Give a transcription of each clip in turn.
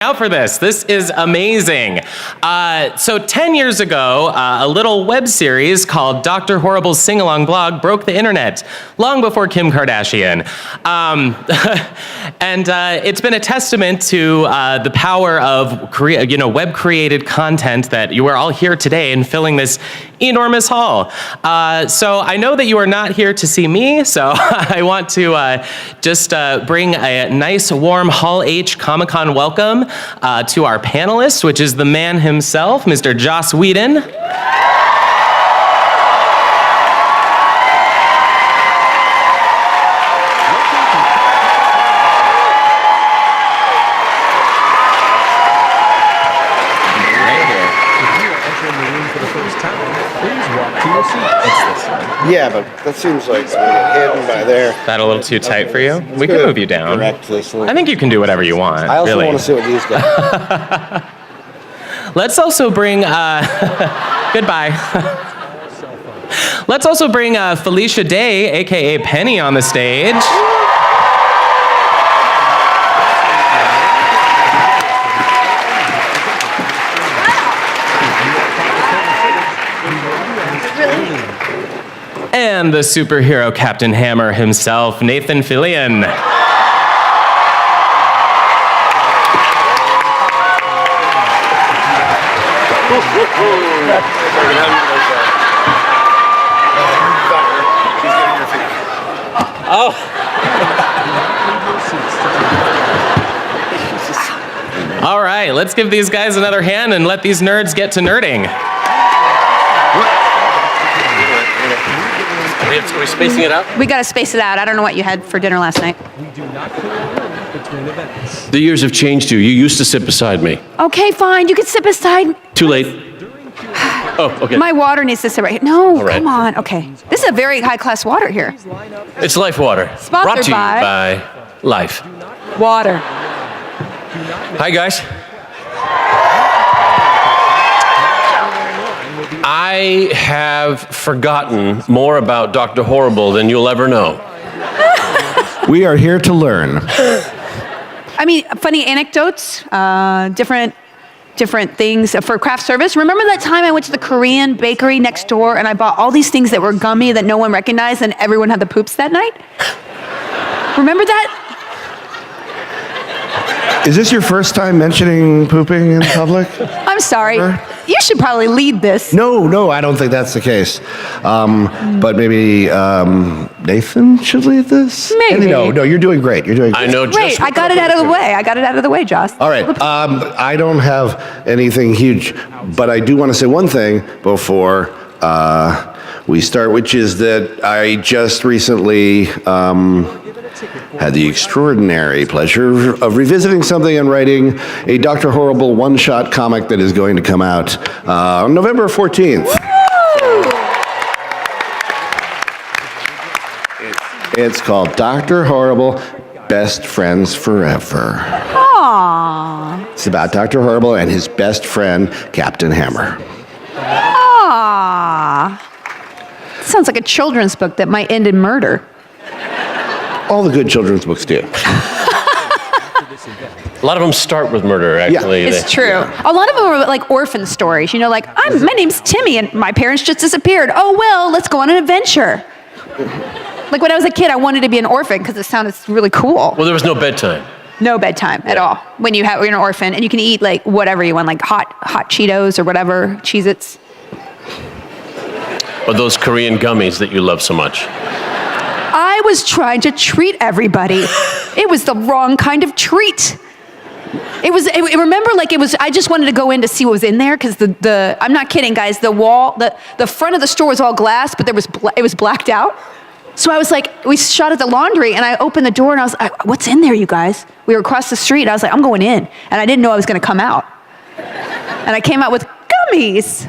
Out for this. This is amazing. So 10 years ago, a little web series called Dr. Horrible's Sing-Along Blog broke the internet, long before Kim Kardashian. And it's been a testament to the power of web-created content that you are all here today and filling this enormous hall. So I know that you are not here to see me, so I want to just bring a nice, warm Hall H Comic-Con welcome to our panelist, which is the man himself, Mr. Joss Whedon. Yeah, but that seems like it's hidden by there. That a little too tight for you? We can move you down. I think you can do whatever you want. I also really want to see what these guys. Let's also bring goodbye. Let's also bring Felicia Day, aka Penny, on the stage. And the superhero Captain Hammer himself, Nathan Fillion. Oh. All right, let's give these guys another hand and let these nerds get to nerding. Are we spacing it out? We got to space it out. I don't know what you had for dinner last night. The years have changed you. You used to sit beside me. Okay, fine. You can sit beside. Too late. Oh, okay. My water needs to sit right here. No, All right. Come on. Okay. This is a very high-class water here. It's Life Water. Sponsored Brought to you by by Life. Water. Hi, guys. I have forgotten more about Dr. Horrible than you'll ever know. We are here to learn. I mean, funny anecdotes, different things for craft service. Remember that time I went to the Korean bakery next door and I bought all these things that were gummy that no one recognized and everyone had the poops that night? Remember that? Is this your first time mentioning pooping in public? I'm sorry. You should probably lead this. No, I don't think that's the case. But maybe Nathan should lead this? Maybe. No, you're doing great. You're doing great. I know just Wait, I got it out of the way. Joss. All right. I don't have anything huge, but I do want to say one thing before we start, which is that I just recently had the extraordinary pleasure of revisiting something and writing a Dr. Horrible one-shot comic that is going to come out on November 14th. It's called Dr. Horrible, Best Friends Forever. Aww. It's about Dr. Horrible and his best friend, Captain Hammer. Aww. Sounds like a children's book that might end in murder. All the good children's books do. a lot of them start with murder, actually. It's true. Yeah. A lot of them are like orphan stories. You know, like, my name's Timmy and my parents just disappeared. Oh, well, let's go on an adventure. Like when I was a kid, I wanted to be an orphan because it sounded really cool. Well, there was no bedtime. No bedtime at all. When you're an orphan and you can eat like whatever you want, like hot Cheetos or whatever, Cheez-Its. Or those Korean gummies that you love so much. I was trying to treat everybody. It was the wrong kind of treat. Remember, like I just wanted to go in to see what was in there because I'm not kidding, guys. The front of the store was all glass, but it was blacked out. So I was like, we shot at the laundry and I opened the door and I was like, what's in there, you guys? We were across the street. I was like, I'm going in. And I didn't know I was going to come out. And I came out with gummies.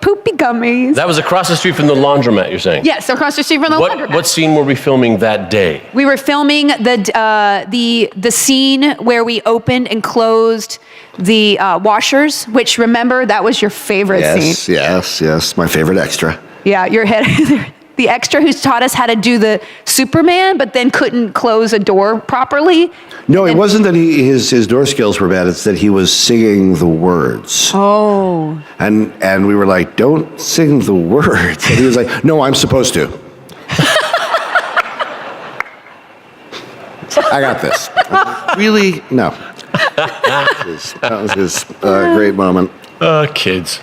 Poopy gummies. That was across the street from the laundromat, you're saying? Yes, across the street from the laundromat. What scene were we filming that day? We were filming the scene where we opened and closed the washers, which, remember, that was your favorite scene. Yes, my favorite extra. Yeah, your head. The extra who taught us how to do the Superman, but then couldn't close a door properly. No, it wasn't that his door skills were bad. It's that he was singing the words. Oh. And we were like, don't sing the words. And he was like, no, I'm supposed to. I got this. Really? No. That was his great moment. Kids.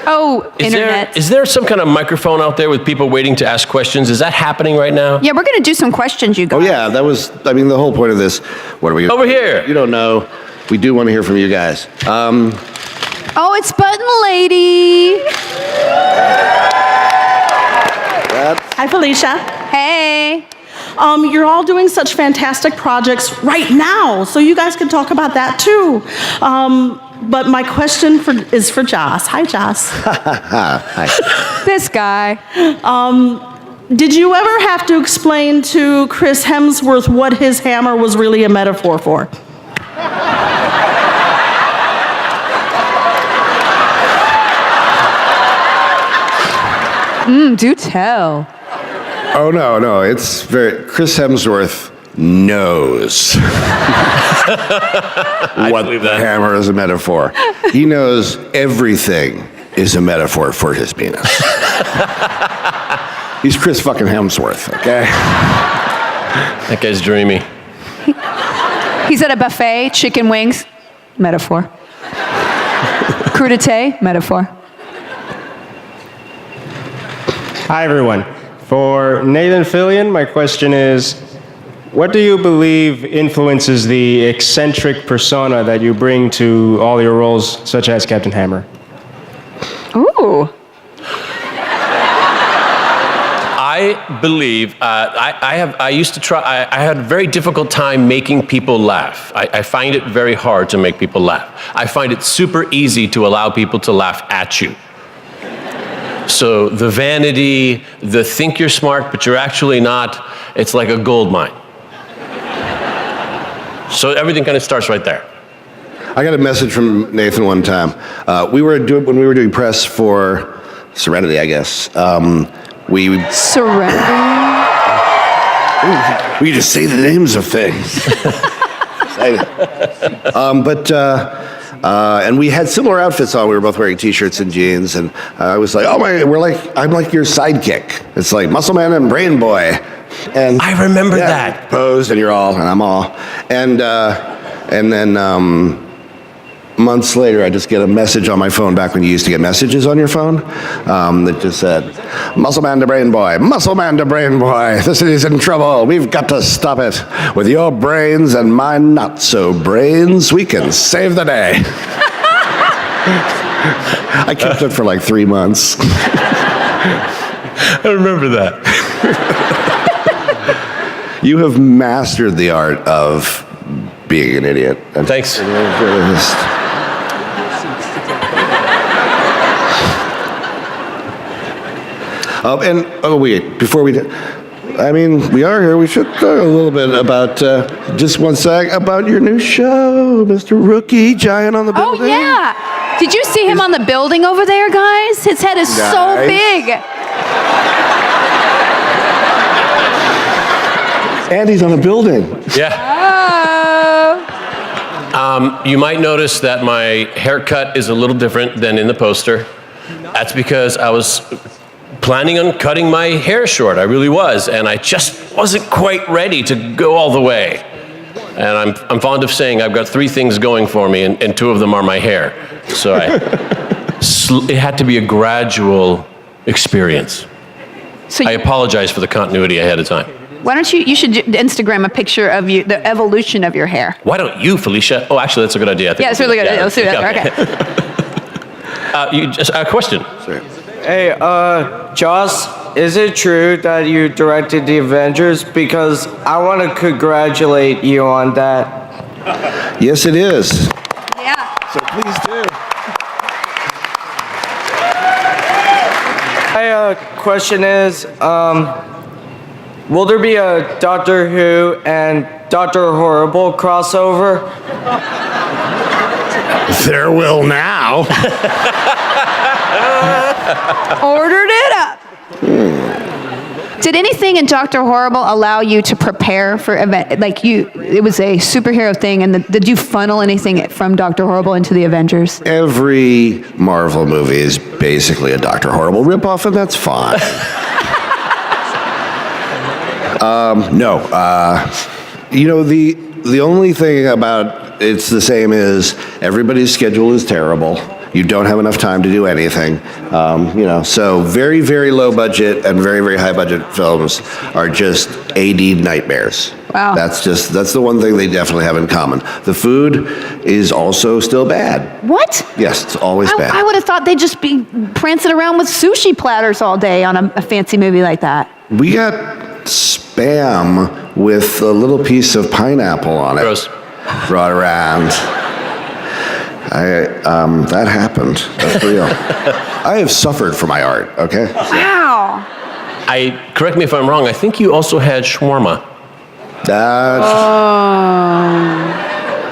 Oh, internet. Is there some kind of microphone out there with people waiting to ask questions? Is that happening right now? Yeah, we're going to do some questions, you guys. Oh, yeah, that was, the whole point of this. What are we gonna Over here. You don't know. We do want to hear from you guys. Oh, it's Button Lady. Hi, Felicia. Hey. You're all doing such fantastic projects right now, so you guys can talk about that too. But my question is for Joss. Hi, Joss. Hi. This guy. Did you ever have to explain to Chris Hemsworth what his hammer was really a metaphor for? Do tell. Oh, no, it's very, Chris Hemsworth knows what the hammer is a metaphor. He knows everything is a metaphor for his penis. He's Chris fucking Hemsworth, okay? That guy's dreamy. He's at a buffet, chicken wings, metaphor. Crudité, metaphor. Hi, everyone. For Nathan Fillion, my question is, what do you believe influences the eccentric persona that you bring to all your roles, such as Captain Hammer? Ooh. I believe I used to try. I had a very difficult time making people laugh. I find it very hard to make people laugh. I find it super easy to allow people to laugh at you. So the vanity, the think you're smart but you're actually not, it's like a gold mine. So everything kind of starts right there. I got a message from Nathan one time. When we were doing press for Serenity, I guess. Serenity. We just say the names of things. And we had similar outfits on. We were both wearing T-shirts and jeans, and I was like, I'm like your sidekick. It's like Muscle Man and Brain Boy. And I remember that. Posed, and you're all, and I'm all. And then months later, I just get a message on my phone, back when you used to get messages on your phone, that just said, Muscle Man to Brain Boy, Muscle Man to Brain Boy, the city's in trouble, we've got to stop it. With your brains and my not-so-brains, we can save the day. I kept it for like 3 months. I remember that. You have mastered the art of being an idiot. Thanks. Before we do, we are here. We should talk a little bit about, just one sec, about your new show, Mr. Rookie, Giant on the Building. Oh, yeah. Did you see him on the building over there, guys? His head is so big. And he's on a building. Yeah. Oh. You might notice that my haircut is a little different than in the poster. That's because I was planning on cutting my hair short. I really was, and I just wasn't quite ready to go all the way. And I'm fond of saying I've got 3 things going for me, and 2 of them are my hair. So it had to be a gradual experience. So I apologize for the continuity ahead of time. why don't you should Instagram a picture of you, the evolution of your hair. Why don't you, Felicia? Oh, actually, that's a good idea. I think Yeah, it's really good. Let's do that. Okay. A question. Sorry. Hey, Joss, is it true that you directed the Avengers? Because I want to congratulate you on that. Yes, it is. Yeah. So please do. My question is, will there be a Doctor Who and Dr. Horrible crossover? There will now. Ordered it up. Did anything in Dr. Horrible allow you to prepare for event? Like it was a superhero thing, and did you funnel anything from Dr. Horrible into the Avengers? Every Marvel movie is basically a Dr. Horrible ripoff, and that's fine. No. The only thing about it's the same is everybody's schedule is terrible. You don't have enough time to do anything. So very, very low budget and very, very high budget films are just AD nightmares. Wow. That's the one thing they definitely have in common. The food is also still bad. What? Yes, it's always bad. I would have thought they'd just be prancing around with sushi platters all day on a fancy movie like that. We got Spam with a little piece of pineapple on it. Gross. Brought around. That happened. That's real. I have suffered for my art, okay? Wow. Correct me if I'm wrong, I think you also had shawarma.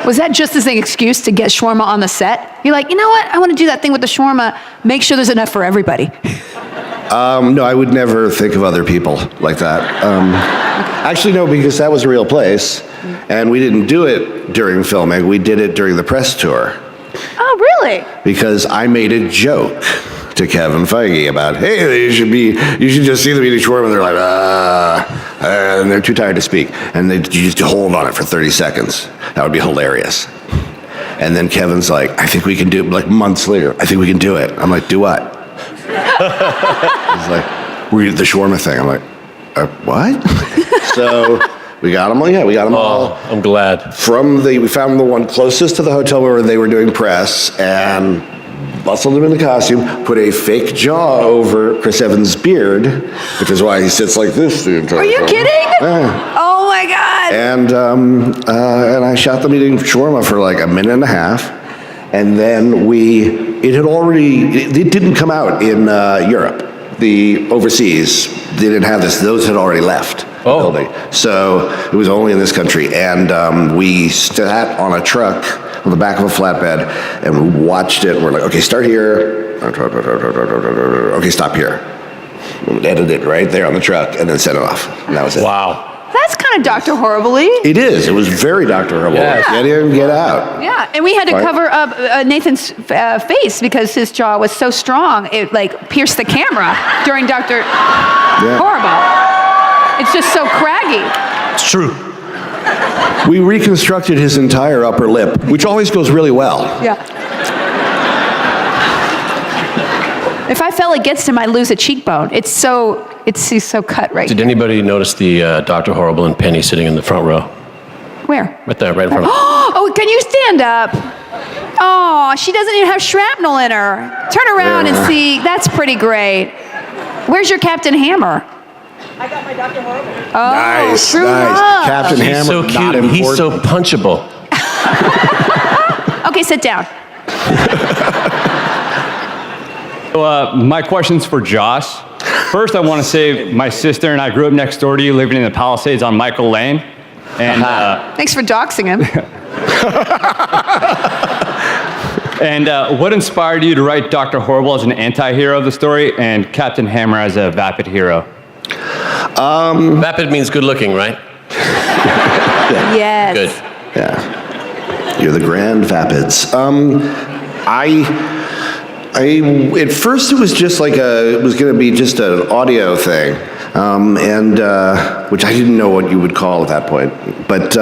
Was that just as an excuse to get shawarma on the set? You're like, you know what? I want to do that thing with the shawarma. Make sure there's enough for everybody. No, I would never think of other people like that. Actually, no, because that was a real place, and we didn't do it during filming. We did it during the press tour. Oh, really? Because I made a joke to Kevin Feige about, hey, you should just see them eating shawarma. And they're like, and they're too tired to speak. And you just hold on it for 30 seconds. That would be hilarious. And then Kevin's like, I think we can do it, like months later, I think we can do it. I'm like, do what? He's like, the shawarma thing. I'm like, what? So we got them all. Yeah, we got them all. I'm glad. We found the one closest to the hotel where they were doing press and bustled him in the costume, put a fake jaw over Chris Evans' beard, which is why he sits like this the entire time. Are you kidding? Yeah. Oh my God. And I shot them eating shawarma for like a minute and a half. And then it didn't come out in Europe. The overseas, they didn't have this. Those had already left the building. So it was only in this country. And we sat on a truck on the back of a flatbed and we watched it. And we're like, okay, start here. Okay, stop here. We edited it right there on the truck and then set it off. And that was it. Wow. That's kind of Dr. Horrible-y. It is. It was very Dr. Horrible. Yeah. Get in, get out. Yeah, and we had to Right. cover up Nathan's face because his jaw was so strong, it like pierced the camera during Dr. Horrible. It's just so craggy. It's true. We reconstructed his entire upper lip, which always goes really well. Yeah. If I fell against him, I'd lose a cheekbone. He's so cut right Did here. anybody notice the Dr. Horrible and Penny sitting in the front row? Where? Right there, right in front of Oh, can you stand up? Oh, she doesn't even have shrapnel in her. Turn around and see. That's pretty great. Where's your Captain Hammer? I got my Dr. Horrible. Oh, Nice, true nice. love. Captain He's Hammer, so not cute. important. He's so punchable. Okay, sit down. My question's for Josh. First, I want to say my sister and I grew up next door to you, living in the Palisades on Michael Lane. And Thanks for doxing him. what inspired you to write Dr. Horrible as an anti-hero of the story and Captain Hammer as a vapid hero? Vapid means good looking, right? Yes. Good. Yeah. You're the Grand Vapids. At first it was just like it was going to be just an audio thing, which I didn't know what you would call at that point. But,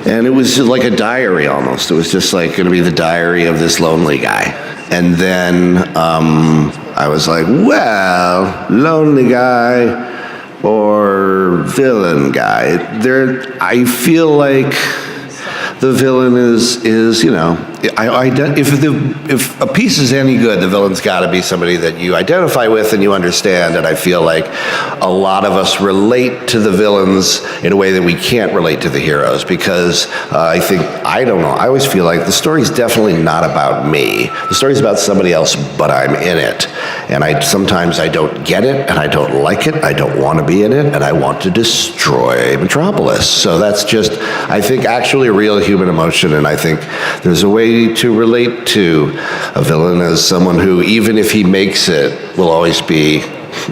and it was just like a diary almost. It was just like going to be the diary of this lonely guy. And then I was like, well, lonely guy or villain guy. I feel like the villain is if a piece is any good, the villain's got to be somebody that you identify with and you understand. And I feel like a lot of us relate to the villains in a way that we can't relate to the heroes because I always feel like the story's definitely not about me. The story's about somebody else, but I'm in it. And sometimes I don't get it and I don't like it. I don't want to be in it and I want to destroy Metropolis. So that's just, I think, actually a real human emotion. And I think there's a way way to relate to a villain as someone who, even if he makes it, will always be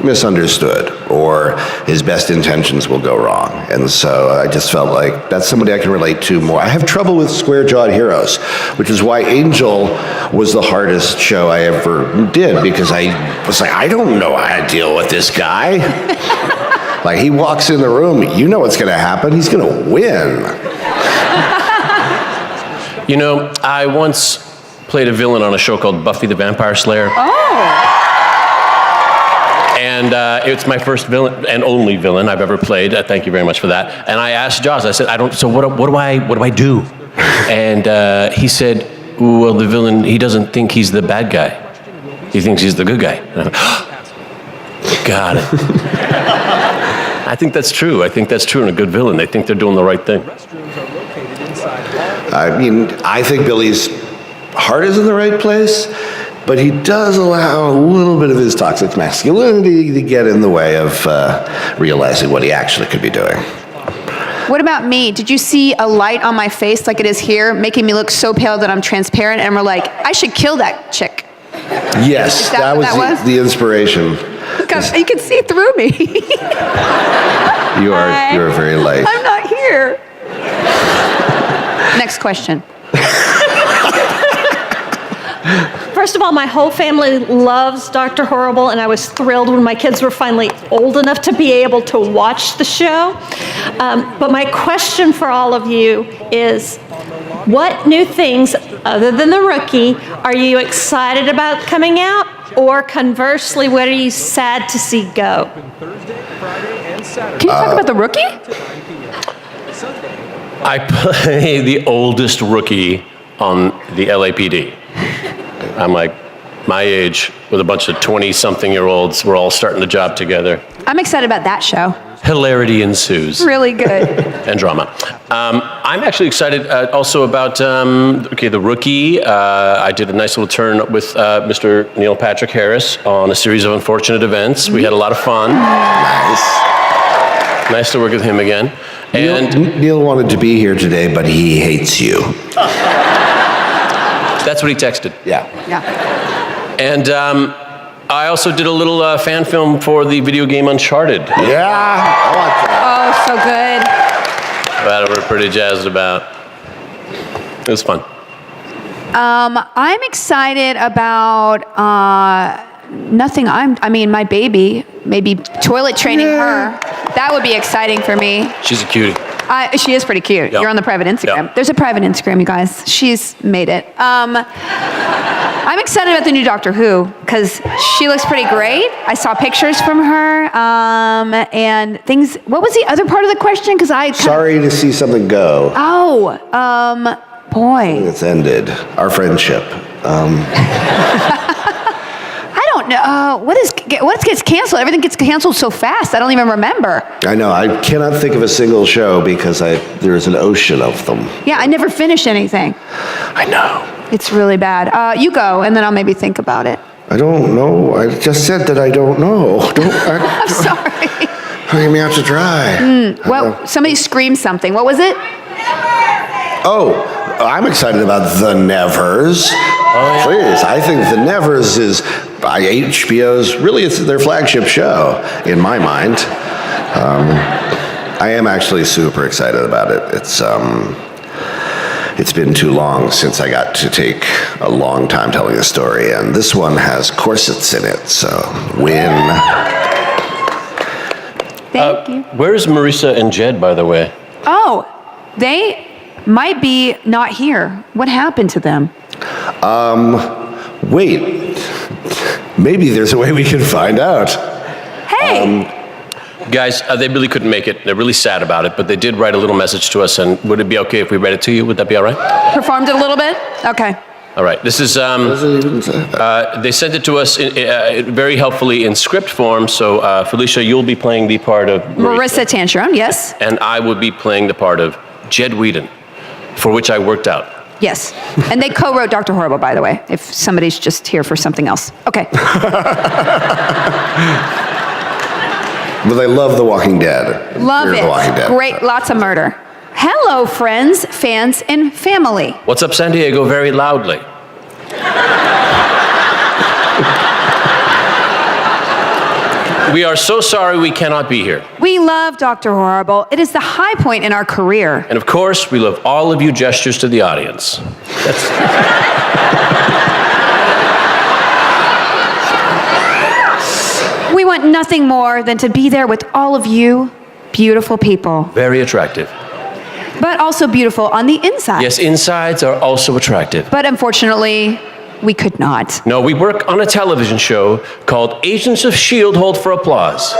misunderstood, or his best intentions will go wrong. And so I just felt like that's somebody I can relate to more. I have trouble with square-jawed heroes, which is why Angel was the hardest show I ever did, because I was like, I don't know how to deal with this guy. Like, he walks in the room, you know what's going to happen. He's going to win. You know, I once played a villain on a show called Buffy the Vampire Slayer. Oh. And it's my first villain and only villain I've ever played. Thank you very much for that. And I asked Jaws, I said, so what do I do? And he said, well, the villain, he doesn't think he's the bad guy. He thinks he's the good guy. And I went, got it. I think that's true. I think that's true in a good villain. They think they're doing the right thing. I mean, I think Billy's heart is in the right place, but he does allow a little bit of his toxic masculinity to get in the way of realizing what he actually could be doing. What about me? Did you see a light on my face like it is here, making me look so pale that I'm transparent? And we're like, I should kill that chick. Yes, Is that what that was? the inspiration. You can see through me. You are very light. I'm not here. Next question. First of all, my whole family loves Dr. Horrible, and I was thrilled when my kids were finally old enough to be able to watch the show. But my question for all of you is, what new things, other than The Rookie, are you excited about coming out? Or conversely, what are you sad to see go? Can you talk about The Rookie? I play the oldest rookie on the LAPD. I'm like my age with a bunch of 20-something-year-olds. We're all starting the job together. I'm excited about that show. Hilarity ensues. Really good. And drama. I'm actually excited also about The Rookie. I did a nice little turn with Mr. Neil Patrick Harris on a series of unfortunate events. We had a lot of fun. Nice to work with him again. And Neil wanted to be here today, but he hates you. that's what he texted. Yeah. And I also did a little fan film for the video game Uncharted. Yeah, I want that. Oh, so good. That we're pretty jazzed about. It was fun. I'm excited about nothing. I mean, my baby, maybe toilet training her. That would be exciting for me. She's a cutie. She is pretty cute. Yep. You're on the private Instagram. Yep. There's a private Instagram, you guys. She's made it. I'm excited about the new Doctor Who because she looks pretty great. I saw pictures from her and things. What was the other part of the question? Because Sorry to see something go. Boy. It's ended. Our friendship. I don't know. What gets canceled? Everything gets canceled so fast. I don't even remember. I know. I cannot think of a single show because there's an ocean of them. Yeah, I never finish anything. I know. It's really bad. You go, and then I'll maybe think about it. I don't know. I just said that I don't know. I'm sorry. Hanging me out to dry. Well, somebody screamed something. What was it? Oh, I'm excited about The Nevers. Oh, yeah. Please, I think The Nevers is by HBO's, really it's their flagship show, in my mind. I am actually super excited about it. It's been too long since I got to take a long time telling a story, and this one has corsets in it, so win. Thank you. Where's Marisa and Jed, by the way? Oh, they might be not here. What happened to them? Wait. Maybe there's a way we can find out. Hey! Guys, they really couldn't make it. They're really sad about it, but they did write a little message to us, and would it be okay if we read it to you? Would that be all right? Performed it a little bit? Okay. All right. This is, they sent it to us very helpfully in script form, so Felicia, you'll be playing the part of Marissa Tancheron, yes. And I will be playing the part of Jed Whedon, for which I worked out. Yes. And they co-wrote Dr. Horrible, by the way, if somebody's just here for something else. Okay. But I love The Walking Dead. Love Fear it. The Walking Dead. Great. Lots of murder. Hello, friends, fans, and family. What's up, San Diego? Very loudly. We are so sorry we cannot be here. We love Dr. Horrible. It is the high point in our career. And of course, we love all of you gestures to the audience. We want nothing more than to be there with all of you beautiful people, Very attractive. but also beautiful on the inside. Yes, insides are also attractive. But unfortunately, we could not. No, we work on a television show called Agents of S.H.I.E.L.D. Hold for Applause.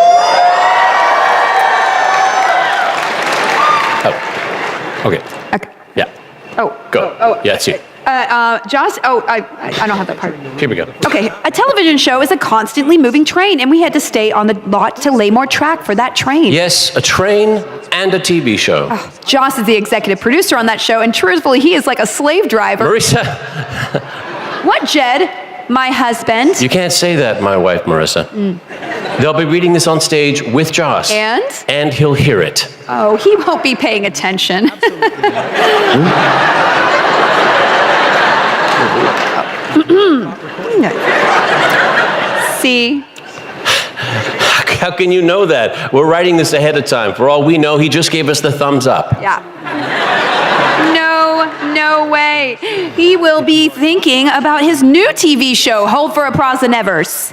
Oh, okay. Okay. Yeah, Oh. go. Oh. Yeah, it's you. Joss, I don't have that part. Here we go. Okay, a television show is a constantly moving train, and we had to stay on the lot to lay more track for that train. Yes, a train and a TV show. Joss is the executive producer on that show, and truthfully, he is like a slave driver. Marissa, What, Jed? My husband. you can't say that, my wife, Marissa. They'll be reading this on stage with Joss. And? And he'll hear it. Oh, he won't be paying attention. See? How can you know that? We're writing this ahead of time. For all we know, he just gave us the thumbs up. Yeah. No way. He will be thinking about his new TV show, Hold for Applause and Evers.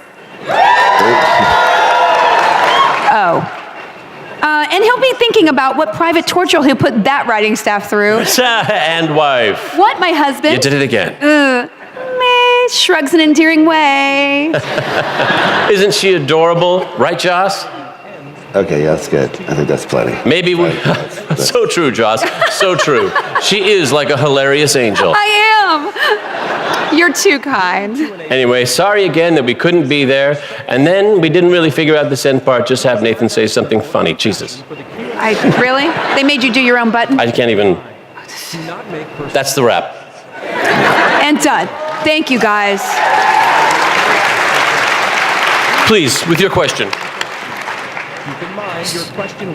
Oh. And he'll be thinking about what private torture he'll put that writing staff through. And wife. What, my husband? You did it again. Meh, shrugs an endearing way. Isn't she adorable? Right, Joss? Okay, yeah, that's good. I think that's plenty. Maybe we... So true, Joss. So true. She is like a hilarious angel. I am. You're too kind. Anyway, sorry again that we couldn't be there. And then we didn't really figure out this end part. Just have Nathan say something funny. Jesus. Really? They made you do your own button? I can't even... That's the wrap. And done. Thank you, guys. Please, with your question.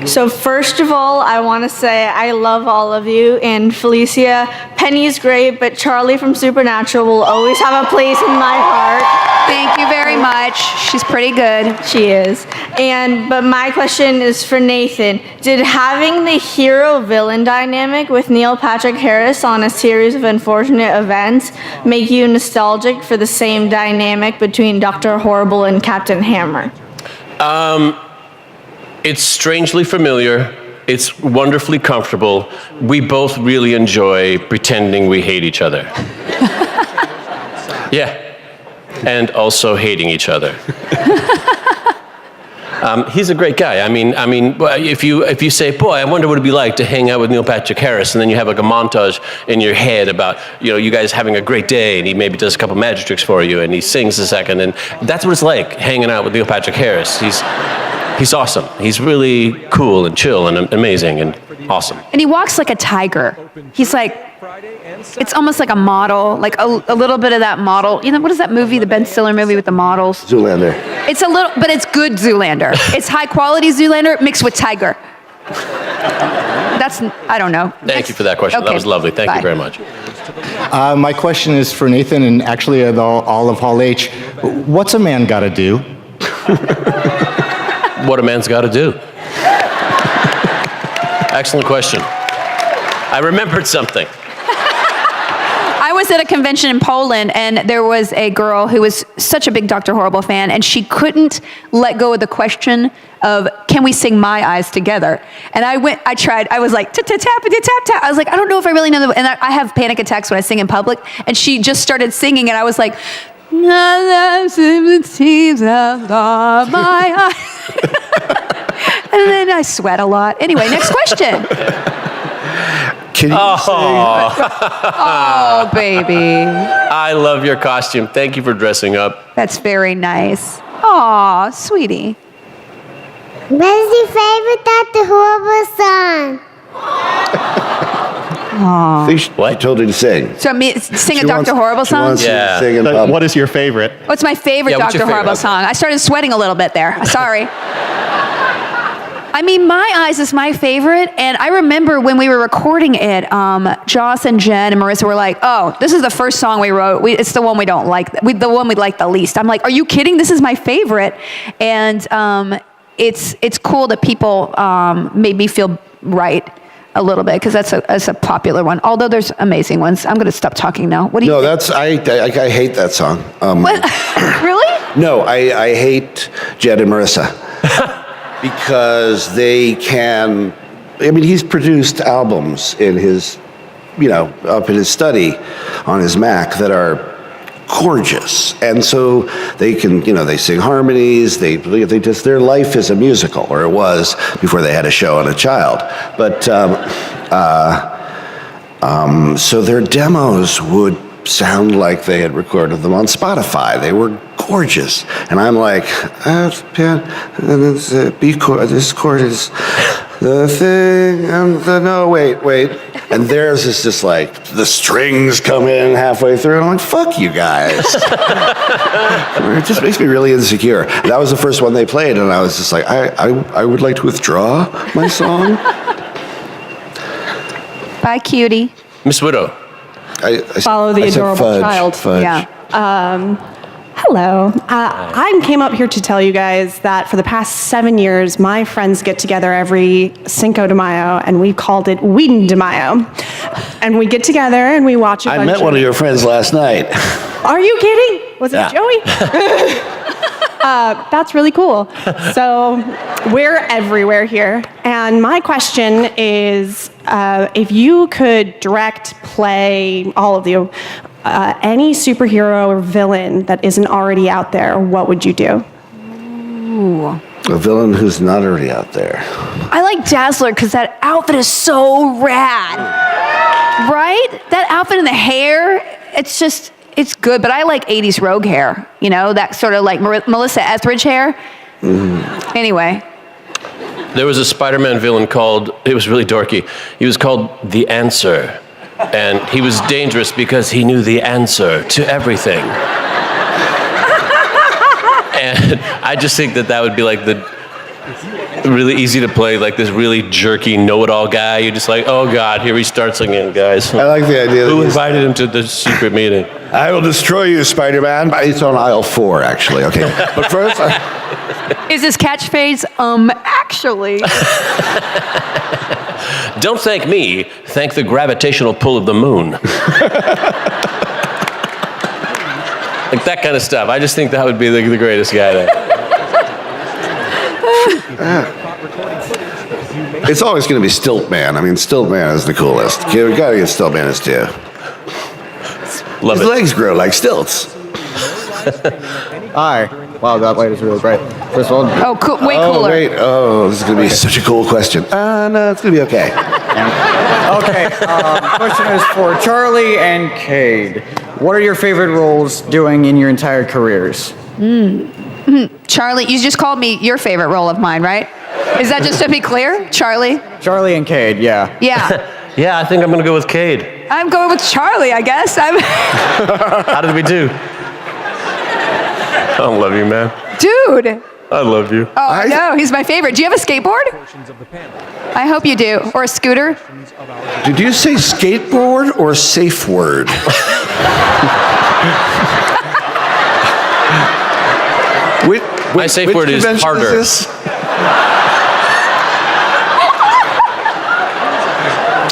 So first of all, I want to say I love all of you, and Felicia, Penny's great, but Charlie from Supernatural will always have a place in my heart. Thank you very much. She's pretty good. She is. But my question is for Nathan. Did having the hero-villain dynamic with Neil Patrick Harris on a series of unfortunate events make you nostalgic for the same dynamic between Dr. Horrible and Captain Hammer? It's strangely familiar. It's wonderfully comfortable. We both really enjoy pretending we hate each other. Yeah. And also hating each other. He's a great guy. I mean, if you say, boy, I wonder what it'd be like to hang out with Neil Patrick Harris, and then you have like a montage in your head about, you guys having a great day, and he maybe does a couple magic tricks for you, and he sings a second, and that's what it's like hanging out with Neil Patrick Harris. He's awesome. He's really cool and chill and amazing and awesome. And he walks like a tiger. He's like, it's almost like a model, like a little bit of that model. What is that movie, the Ben Stiller movie with the models? Zoolander. It's a little, but it's good Zoolander. It's high quality Zoolander mixed with tiger. I don't know. Thank you for that question. Okay. That was lovely. Thank you very much. My question is for Nathan and actually all of Hall H. What's a man got to do? What a man's got to do. Excellent question. I remembered something. I was at a convention in Poland, and there was a girl who was such a big Dr. Horrible fan, and she couldn't let go of the question of, can we sing My Eyes together? And I tried, I was like, tap-tap-tap-tap. I was like, I don't know if I really know and I have panic attacks when I sing in public, and she just started singing, and I was like, my eyes. And then I sweat a lot. Anyway, next question. Can you Oh, baby. I love your costume. Thank you for dressing up. That's very nice. Aw, sweetie. What is your favorite Dr. Horrible song? I think she told you to sing. So sing a Dr. Horrible She song? wants you to sing in But public. what is your favorite? What's my favorite Yeah, what's Dr. your favorite? Horrible song? I started sweating a little bit there. Sorry. I mean, My Eyes is my favorite, and I remember when we were recording it, Joss and Jen and Marissa were like, "Oh, this is the first song we wrote. It's the one we don't like, the one we like the least." I'm like, "Are you kidding? This is my favorite," and it's cool that people made me feel right a little bit because that's a popular one. Although there's amazing ones. I'm going to stop talking now. What do you? No, think? I hate that song. What? Really? No, I hate Jed and Marissa because they can. I mean, he's produced albums in his, up in his study on his Mac that are gorgeous, and so they can, they sing harmonies. They just, their life is a musical, or it was before they had a show on a child. But so their demos would sound like they had recorded them on Spotify. They were gorgeous, and I'm like, B chord. This chord is the thing. No, wait. And theirs is just like the strings come in halfway through, and I'm like, fuck you guys. It just makes me really insecure. That was the first one they played, and I was just like, I would like to withdraw my song. Bye, cutie. Miss Widow. I Follow the I said adorable child. Fudge. Yeah. Hello. I came up here to tell you guys that for the past 7 years, my friends get together every Cinco de Mayo, and we've called it Whedon de Mayo. And we get together and we watch a bunch I met one of your friends last night. Are you kidding? Was it Joey? That's really cool. So we're everywhere here. And my question is, if you could direct, play, all of you, any superhero or villain that isn't already out there, what would you do? Ooh. A villain who's not already out there. I like Dazzler because that outfit is so rad. Right? That outfit and the hair, it's good, but I like 80s rogue hair. That sort of like Melissa Etheridge hair. Mm. Anyway. There was a Spider-Man villain it was really dorky. He was called The Answer. And he was dangerous because he knew the answer to everything. And I just think that would be like the really easy to play, like this really jerky know-it-all guy. You're just like, oh God, here he starts again, guys. I like the idea. Who invited him to the secret meeting? I will destroy you, Spider-Man. It's on aisle 4, actually. Okay, but first. Is his catchphrase, actually? Don't thank me, thank the gravitational pull of the moon. Like that kind of stuff. I just think that would be the greatest guy there. It's always going to be Stiltman. I mean, Stiltman is the coolest. We got to get Stiltman as too. Love His it. legs grow like stilts. Hi. Wow, that light is really bright. First of all. Oh, cool. Way cooler. Oh, wait. Oh, this is going to be such a cool question. No, it's going to be okay. Okay. Question is for Charlie and Cade. What are your favorite roles doing in your entire careers? Charlie, you just called me your favorite role of mine, right? Is that just to be clear? Charlie? Charlie and Cade, yeah. Yeah. Yeah, I think I'm going to go with Cade. I'm going with Charlie, I guess. How did we do? I love you, man. Dude. I love you. Oh, I know. He's my favorite. Do you have a skateboard? I hope you do. Or a scooter? Did you say skateboard or safe word? My safe word is harder.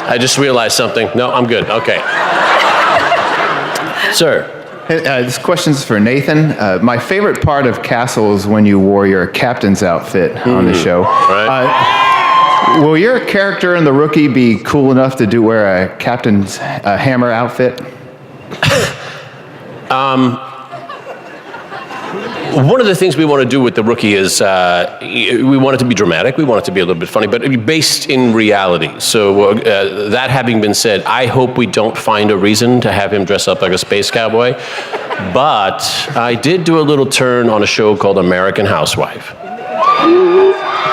I just realized something. No, I'm good. Okay. Sir. This question's for Nathan. My favorite part of Castle is when you wore your captain's outfit on the show. Right. Will your character in The Rookie be cool enough to wear a captain's hammer outfit? One of the things we want to do with The Rookie is we want it to be dramatic, we want it to be a little bit funny, but based in reality. So that having been said, I hope we don't find a reason to have him dress up like a space cowboy. But I did do a little turn on a show called American Housewife,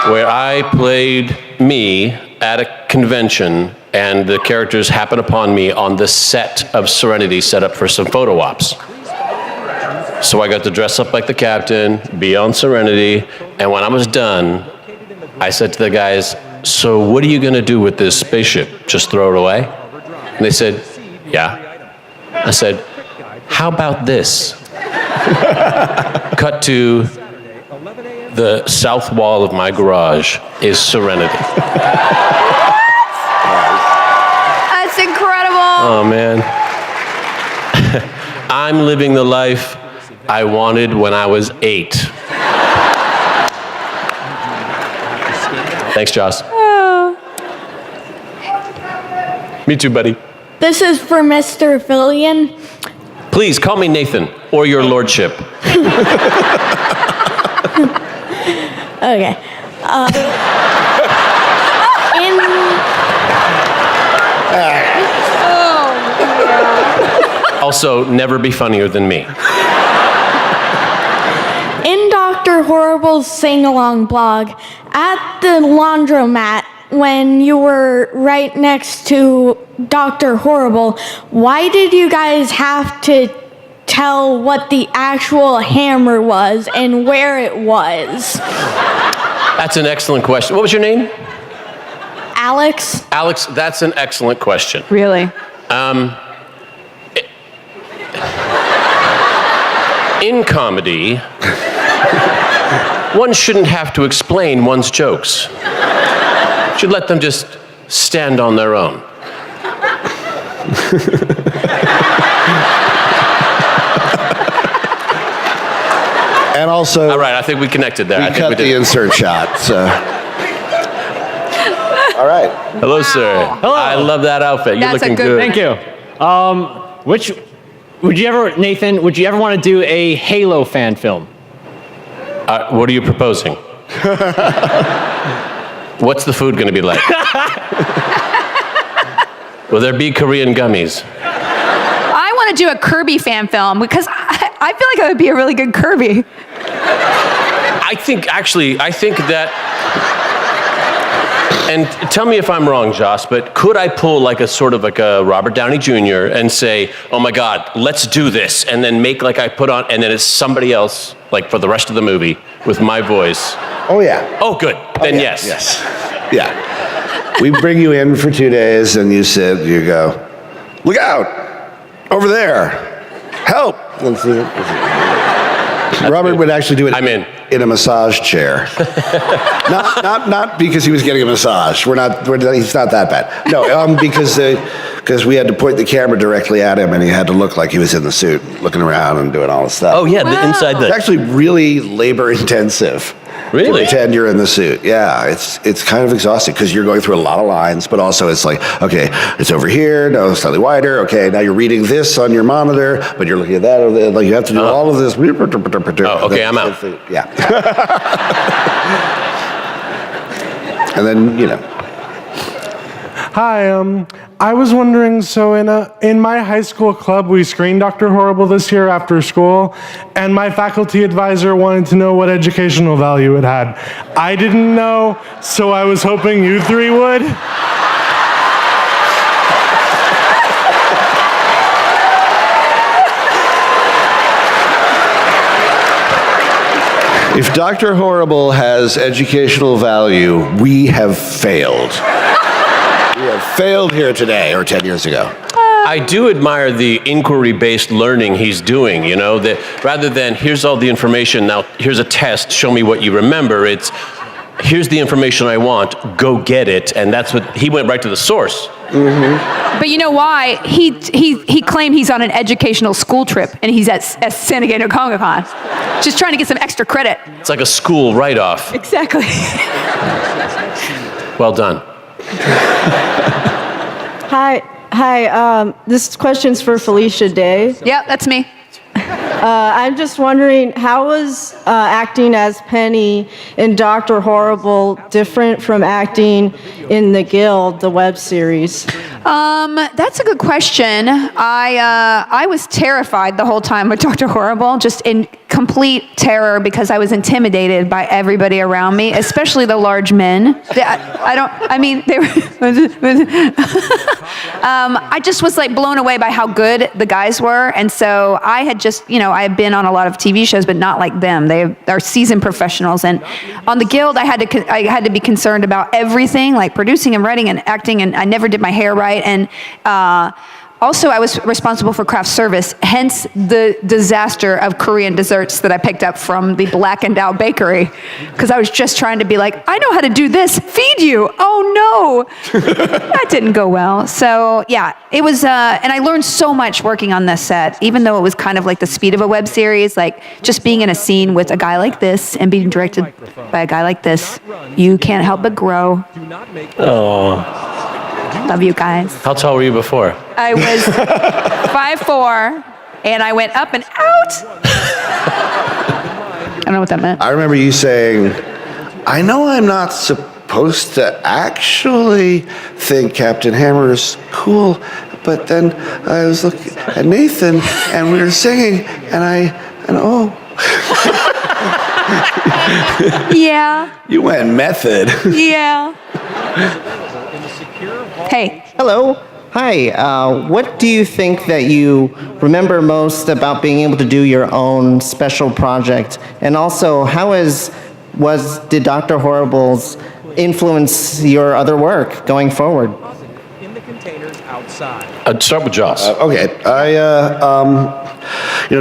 where I played me at a convention, and the characters happened upon me on the set of Serenity, set up for some photo ops. So I got to dress up like the captain, be on Serenity, and when I was done, I said to the guys, so what are you going to do with this spaceship? Just throw it away? And they said, yeah. I said, how about this? Cut to the south wall of my garage is Serenity. That's incredible. Oh, man. I'm living the life I wanted when I was 8. Thanks, Joss. Me too, buddy. This is for Mr. Fillion. Please call me Nathan or your lordship. Okay. Also, never be funnier than me. In Dr. Horrible's sing-along blog, at the laundromat, when you were right next to Dr. Horrible, why did you guys have to tell what the actual hammer was and where it was? That's an excellent question. What was your name? Alex? Alex, that's an excellent question. Really? In comedy, one shouldn't have to explain one's jokes. Should let them just stand on their own. And also, all right, I think we connected there. We cut the insert shot. So. All right. Hello, sir. Hello. I love that outfit. You're That's looking a good- Thank you. Nathan, would you ever want to do a Halo fan film? What are you proposing? What's the food going to be like? Will there be Korean gummies? I want to do a Kirby fan film because I feel like I would be a really good Kirby. I think that, and tell me if I'm wrong, Joss, but could I pull like a sort of like a Robert Downey Jr. and say, oh my God, let's do this, and then make like I put on, and then it's somebody else, like for the rest of the movie, with my voice. Oh, yeah. Oh, good. Then yeah, yes. Yes. Yeah. We bring you in for 2 days, and you go, look out, over there, help. Robert would actually do it. I'm in a massage chair. not because he was getting a massage. He's not that bad. No, because we had to point the camera directly at him, and he had to look like he was in the suit, looking around and doing all this stuff. Oh yeah, the inside the. It's actually really labor intensive. Really? To pretend you're in the suit. Yeah, it's kind of exhausting because you're going through a lot of lines, but also it's like, okay, it's over here, no, it's slightly wider, okay, now you're reading this on your monitor, but you're looking at that, like you have to do all of this. Oh, okay, I'm out. Yeah. And then, Hi, I was wondering, so in my high school club, we screened Dr. Horrible this year after school, and my faculty advisor wanted to know what educational value it had. I didn't know, so I was hoping you three would. If Dr. Horrible has educational value, we have failed. We have failed here today, or 10 years ago. I do admire the inquiry-based learning he's doing, that rather than here's all the information, now here's a test, show me what you remember, it's here's the information I want, go get it, and that's what, he went right to the source. Mm-hmm. But you know why? He claimed he's on an educational school trip, and he's at San Diego Comic-Con. Just trying to get some extra credit. It's like a school write-off. Exactly. Well done. Hi, this question's for Felicia Day. Yep, that's me. I'm just wondering, how was acting as Penny in Dr. Horrible different from acting in The Guild, the web series? That's a good question. I was terrified the whole time with Dr. Horrible, just in complete terror because I was intimidated by everybody around me, especially the large men. I just was like blown away by how good the guys were. And so I had just, I had been on a lot of TV shows, but not like them. They are seasoned professionals. And on the Guild, I had to be concerned about everything, like producing and writing and acting, and I never did my hair right. And also, I was responsible for craft service, hence the disaster of Korean desserts that I picked up from the Blackened Out Bakery, because I was just trying to be like, I know how to do this, feed you. Oh no, that didn't go well. So yeah, it was, and I learned so much working on this set, even though it was kind of like the speed of a web series, like just being in a scene with a guy like this and being directed by a guy like this, you can't help but grow. Oh. Love you guys. How tall were you before? I was 5'4", and I went up and out. I don't know what that meant. I remember you saying, I know I'm not supposed to actually think Captain Hammer is cool, but then I was looking at Nathan, and we were singing, and oh. Yeah. You went method. Yeah. Hey. Hello. Hi. What do you think that you remember most about being able to do your own special project? And also, did Dr. Horrible's influence your other work going forward? In the containers outside. I'd start with Joss. Okay.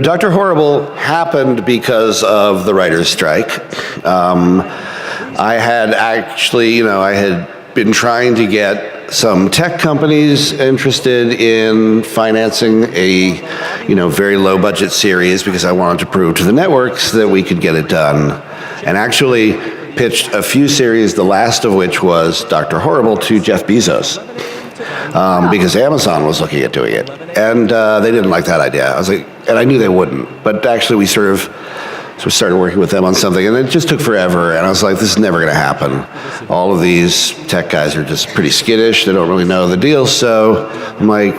Dr. Horrible happened because of the writer's strike. I had actually, I had been trying to get some tech companies interested in financing a, very low budget series because I wanted to prove to the networks that we could get it done. And actually pitched a few series, the last of which was Dr. Horrible, to Jeff Bezos. Because Amazon was looking at doing it. And they didn't like that idea. I was like, and I knew they wouldn't. But actually we started working with them on something, and it just took forever, and I was like, this is never going to happen. All of these tech guys are just pretty skittish. They don't really know the deal, so I'm like,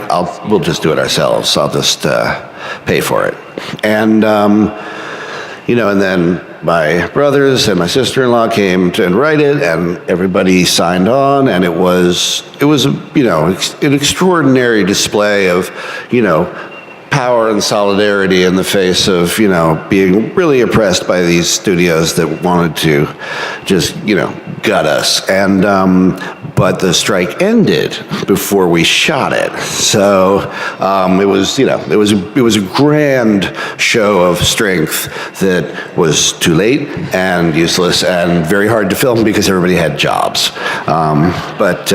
we'll just do it ourselves. I'll just pay for it. And, and then my brothers and my sister-in-law came to write it, and everybody signed on, and it was an extraordinary display of, power and solidarity in the face of, being really oppressed by these studios that wanted to just, gut us. And, but the strike ended before we shot it. So it was a grand show of strength that was too late and useless and very hard to film because everybody had jobs. But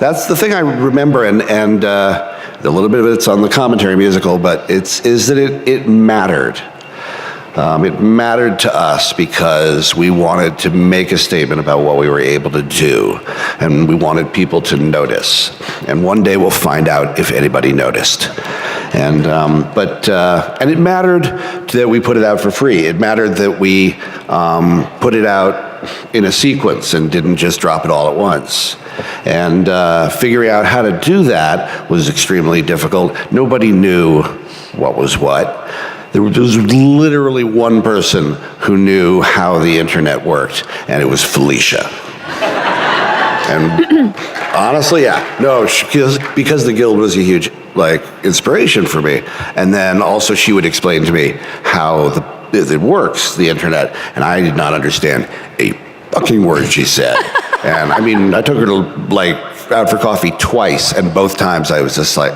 that's the thing I remember, and a little bit of it's on the commentary musical, but is that it mattered. It mattered to us because we wanted to make a statement about what we were able to do, and we wanted people to notice. And one day we'll find out if anybody noticed. And and it mattered that we put it out for free. It mattered that we put it out in a sequence and didn't just drop it all at once. And figuring out how to do that was extremely difficult. Nobody knew what was what. There was literally one person who knew how the internet worked, and it was Felicia. And honestly, because the Guild was a huge inspiration for me. And then also she would explain to me how it works, the internet, and I did not understand a fucking word she said. And I mean, I took her to out for coffee twice, and both times I was just like,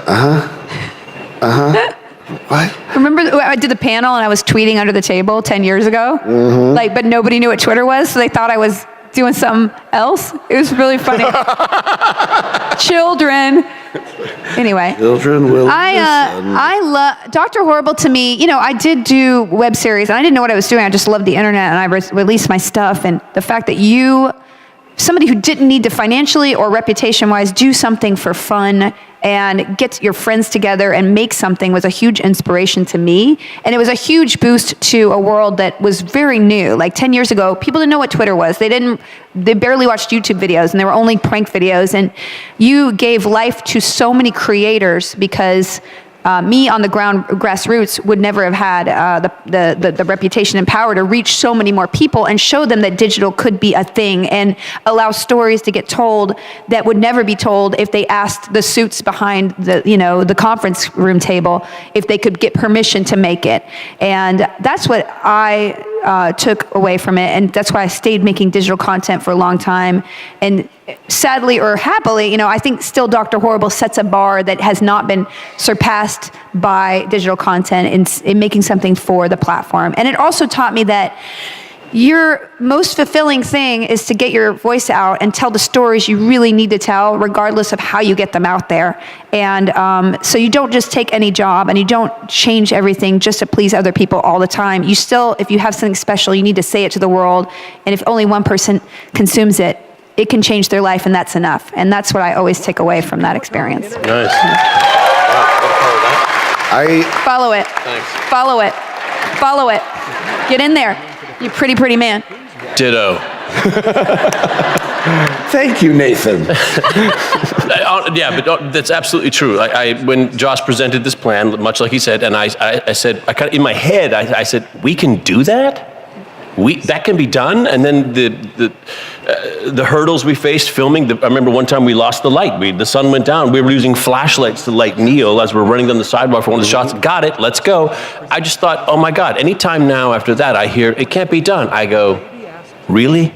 what? Remember I did the panel and I was tweeting under the table 10 years ago? Mm-hmm. But nobody knew what Twitter was, so they thought I was doing something else. It was really funny. Children. Anyway. Children will I love Dr. Horrible. To me, I did do web series, and I didn't know what I was doing. I just loved the internet, and I released my stuff. And the fact that somebody who didn't need to financially or reputation-wise do something for fun and get your friends together and make something was a huge inspiration to me. And it was a huge boost to a world that was very new. Like 10 years ago, people didn't know what Twitter was. They barely watched YouTube videos, and they were only prank videos. And you gave life to so many creators because me on the ground, grassroots, would never have had the reputation and power to reach so many more people and show them that digital could be a thing and allow stories to get told that would never be told if they asked the suits behind the conference room table if they could get permission to make it. And that's what I took away from it, and that's why I stayed making digital content for a long time. And sadly or happily, I think still Dr. Horrible sets a bar that has not been surpassed by digital content in making something for the platform. And it also taught me that your most fulfilling thing is to get your voice out and tell the stories you really need to tell, regardless of how you get them out there. And so you don't just take any job, and you don't change everything just to please other people all the time. You still, if you have something special, you need to say it to the world. And if only one person consumes it, it can change their life, and that's enough. And that's what I always take away from that experience. Nice. Follow it. Thanks. Follow it. Follow it. Get in there. You pretty man. Ditto. Thank you, Nathan. Yeah, but that's absolutely true. When Josh presented this plan, much like he said, and I said, in my head, I said, we can do that? That can be done? And then the hurdles we faced filming, I remember one time we lost the light. The sun went down. We were using flashlights to light Neil as we're running down the sidewalk for one of the shots. Got it, let's go. I just thought, oh my God, anytime now after that I hear, it can't be done. I go, really?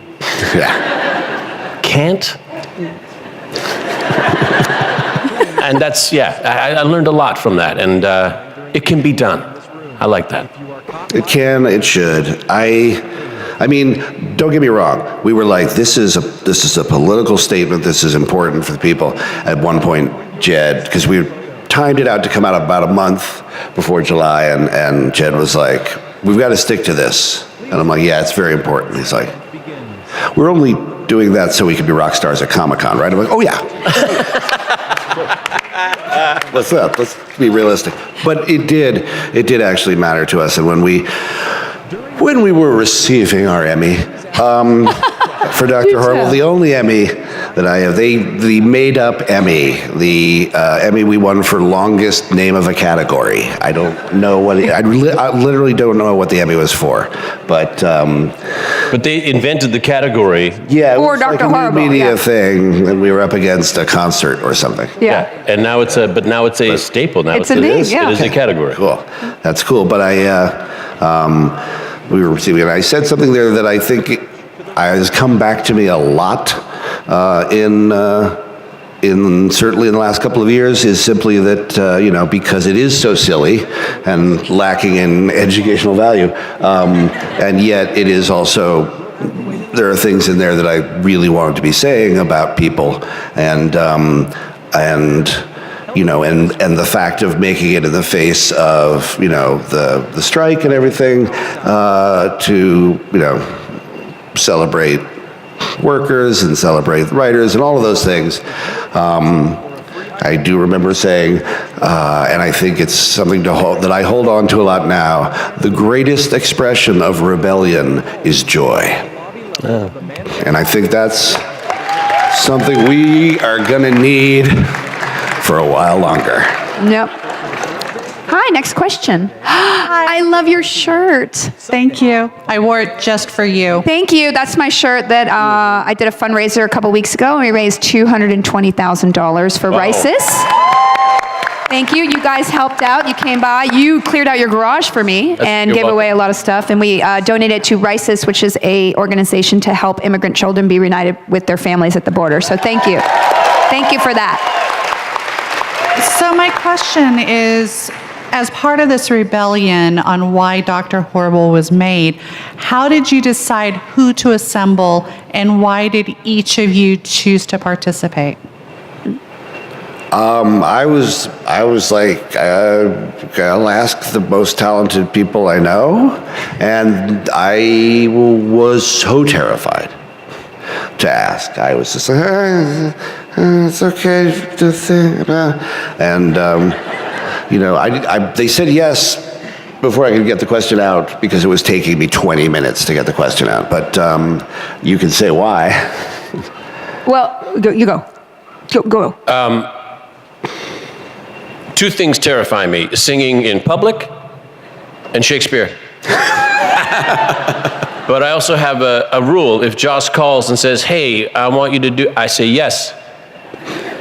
Yeah. Can't? And that's, I learned a lot from that, and it can be done. I like that. It can, it should. I mean, don't get me wrong. We were like, this is a political statement. This is important for the people. At one point, Jed, because we timed it out to come out about a month before July, and Jed was like, we've got to stick to this. And I'm like, yeah, it's very important. He's like, we're only doing that so we can be rock stars at Comic-Con, right? I'm like, oh yeah. Let's be realistic. But it did actually matter to us. And when we were receiving our Emmy for Dr. Horrible, the only Emmy that I have, the made-up Emmy, the Emmy we won for longest name of a category. I don't know what I literally don't know what the Emmy was for, but they invented the category. Yeah, it Or was Dr. like a Horrible, new media yeah. thing, and we were up against a concert or something. Yeah. And now it's a staple. Now It's a name, yeah. It is a category. Cool, that's cool. But we were receiving it. I said something there that I think has come back to me a lot in certainly in the last couple of years, is simply that because it is so silly and lacking in educational value, and yet it is also, there are things in there that I really wanted to be saying about people, and the fact of making it in the face of the strike and everything, to celebrate workers and celebrate writers and all of those things. I do remember saying, and I think it's something that I hold on to a lot now, the greatest expression of rebellion is joy. And I think that's something we are gonna need for a while longer. Yep. Hi, next question. I love your shirt. Thank you. I wore it just for you. Thank you. That's my shirt that I did a fundraiser a couple weeks ago, and we raised $220,000 for Rises. Thank you. You guys helped out. You came by. You cleared out your garage for me and gave away a lot of stuff. And we donated to Rises, which is a organization to help immigrant children be reunited with their families at the border. So thank you. Thank you for that. So my question is, as part of this rebellion on why Dr. Horrible was made, how did you decide who to assemble, and why did each of you choose to participate? I was like, I'll ask the most talented people I know, and I was so terrified to ask. I was just like, It's okay to think about. And, they said yes before I could get the question out because it was taking me 20 minutes to get the question out. But you can say why. Well, you go. Go. Two things terrify me: singing in public and Shakespeare. But I also have a rule. If Joss calls and says, hey, I want you to do, I say yes.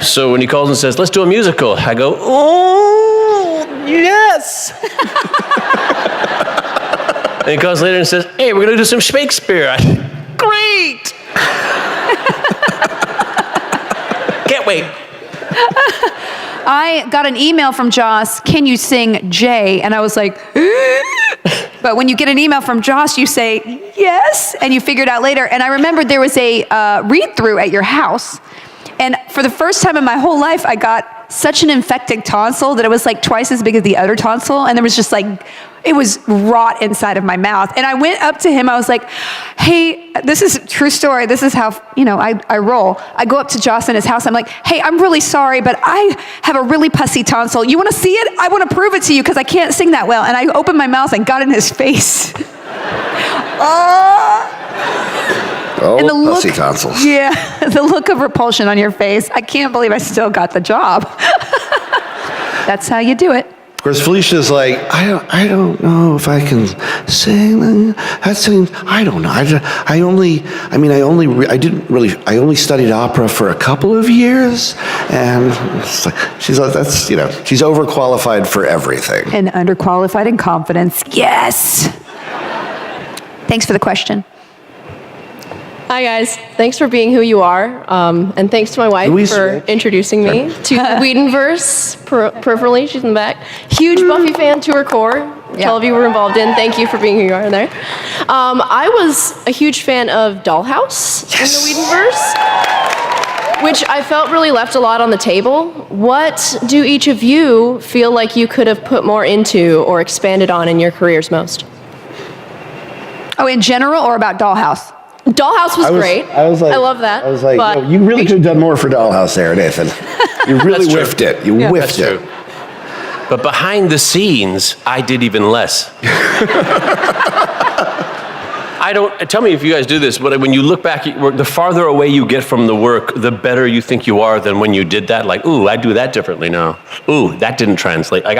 So when he calls and says, let's do a musical, I go, oh, yes. And he calls later and says, hey, we're going to do some Shakespeare. Great. Can't wait. I got an email from Joss, can you sing Jay? And I was like, but when you get an email from Joss, you say, yes, and you figure it out later. And I remember there was a read-through at your house, and for the first time in my whole life, I got such an infected tonsil that it was like twice as big as the other tonsil, and there was just like, it was rot inside of my mouth. And I went up to him, I was like, hey, this is a true story, this is how, I roll. I go up to Joss in his house, I'm like, hey, I'm really sorry, but I have a really pussy tonsil. You wanna see it? I wanna prove it to you because I can't sing that well. And I opened my mouth and got in his face. Oh, and the pussy look, tonsils. Yeah, the look of repulsion on your face. I can't believe I still got the job. That's how you do it. Of course, Felicia's like, I don't know if I can sing. That seems, I don't know. I only studied opera for a couple of years, and it's like, she's overqualified for everything. And underqualified in confidence. Yes. Thanks for the question. Hi guys, thanks for being who you are, and thanks to my wife for introducing me to the Whedonverse, peripherally, she's in the back. Huge Buffy fan to her core, all of you were involved in, thank you for being who you are there. I was a huge fan of Dollhouse in the Whedonverse, which I felt really left a lot on the table. What do each of you feel like you could have put more into or expanded on in your careers most? Oh, in general or about Dollhouse? Dollhouse was great. I love that. I was like, but you really could have done more for Dollhouse there, Nathan. You really whiffed it. You whiffed it. True. But behind the scenes, I did even less. Tell me if you guys do this, but when you look back at work, the farther away you get from the work, the better you think you are than when you did that. Like, ooh, I do that differently now. Ooh, that didn't translate. Like,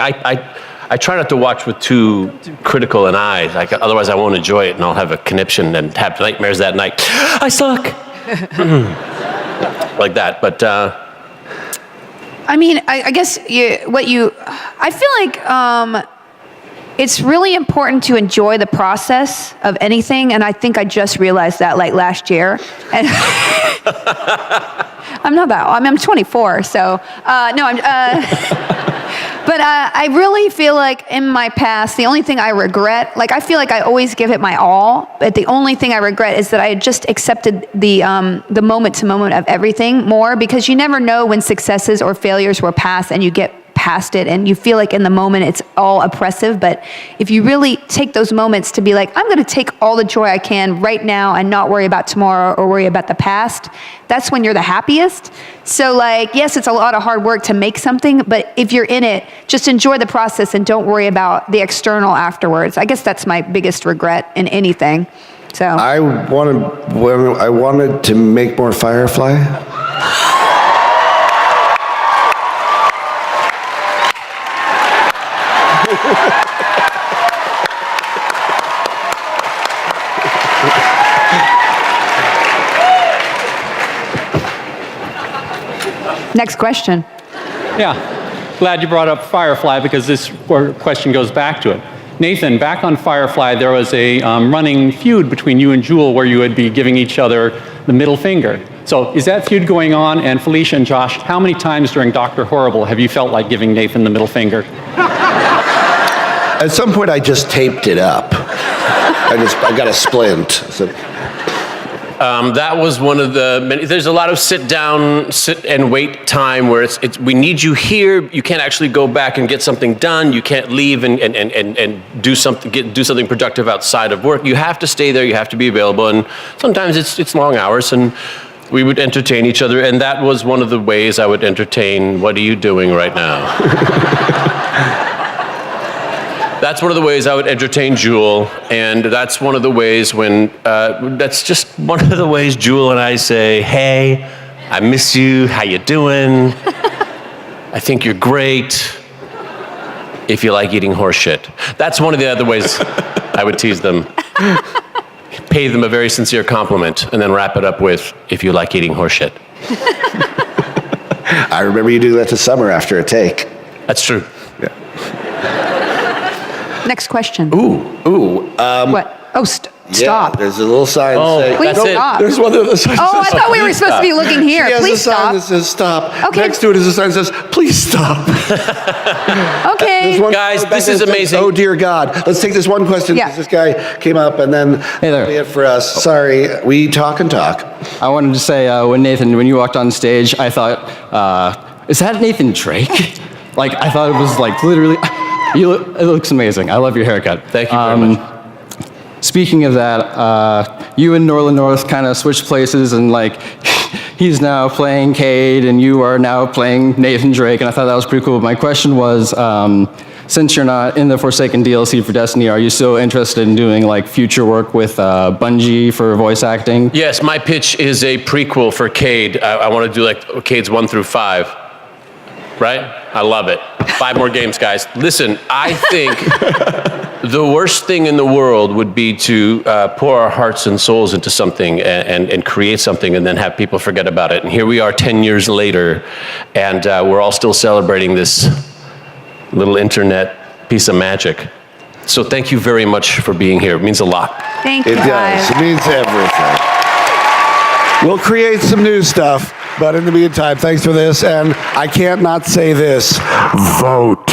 I try not to watch with too critical an eye, like, otherwise I won't enjoy it and I'll have a conniption and have nightmares that night. I suck. Like that, but... I mean, I guess I feel like it's really important to enjoy the process of anything, and I think I just realized that like last year. And I'm 24, so, but I really feel like in my past, the only thing I regret, like I feel like I always give it my all, but the only thing I regret is that I just accepted the moment to moment of everything more, because you never know when successes or failures were past and you get past it and you feel like in the moment it's all oppressive. But if you really take those moments to be like, I'm going to take all the joy I can right now and not worry about tomorrow or worry about the past, that's when you're the happiest. So like, yes, it's a lot of hard work to make something, but if you're in it, just enjoy the process and don't worry about the external afterwards. I guess that's my biggest regret in anything. So I wanted to make more Firefly. Next question. Yeah, glad you brought up Firefly because this question goes back to it. Nathan, back on Firefly, there was a running feud between you and Jewel where you would be giving each other the middle finger. So is that feud going on? And Felicia and Josh, how many times during Dr. Horrible have you felt like giving Nathan the middle finger? At some point, I just taped it up. I got a splint. So. That was one of the many. There's a lot of sit and wait time where it's we need you here. You can't actually go back and get something done. You can't leave and do something productive outside of work. You have to stay there. You have to be available. And sometimes it's long hours. And we would entertain each other, and that was one of the ways I would entertain, what are you doing right now? That's one of the ways I would entertain Jewel, and that's one of the ways when, that's just one of the ways Jewel and I say, hey, I miss you, how you doing? I think you're great. If you like eating horse shit. That's one of the other ways I would tease them. Pay them a very sincere compliment, and then wrap it up with, if you like eating horse shit. I remember you doing that to Summer after a take. That's true. Yeah. Next question. What? Oh, stop. There's a little sign saying... Please stop. There's one other sign Oh, I that says, thought we were "Please supposed to be stop." looking here. She has Please a sign stop. that says stop. Okay. Next to it is a sign that says, please stop. Okay. There's one Guys, this that is says, amazing. oh, dear God. Let's take this one question because this guy came up and then that'll be it for us. Sorry, we talk and talk. I wanted to say, when you walked on stage, I thought, is that Nathan Drake? Like, I thought it was like literally, it looks amazing. I love your haircut. Thank you very much. Speaking of that, you and Norland North kind of switched places, and like, he's now playing Cade, and you are now playing Nathan Drake, and I thought that was pretty cool. My question was, since you're not in the Forsaken DLC for Destiny, are you still interested in doing like future work with Bungie for voice acting? Yes, my pitch is a prequel for Cade. I want to do like Cade's 1 through 5. Right? I love it. 5 more games, guys. Listen, I think the worst thing in the world would be to pour our hearts and souls into something and create something and then have people forget about it. And here we are 10 years later, and we're all still celebrating this little internet piece of magic. So thank you very much for being here. It means a lot. Thank you, It does. It means everything. We'll create some new stuff, but in the meantime, thanks for this, and I can't not say this. Vote.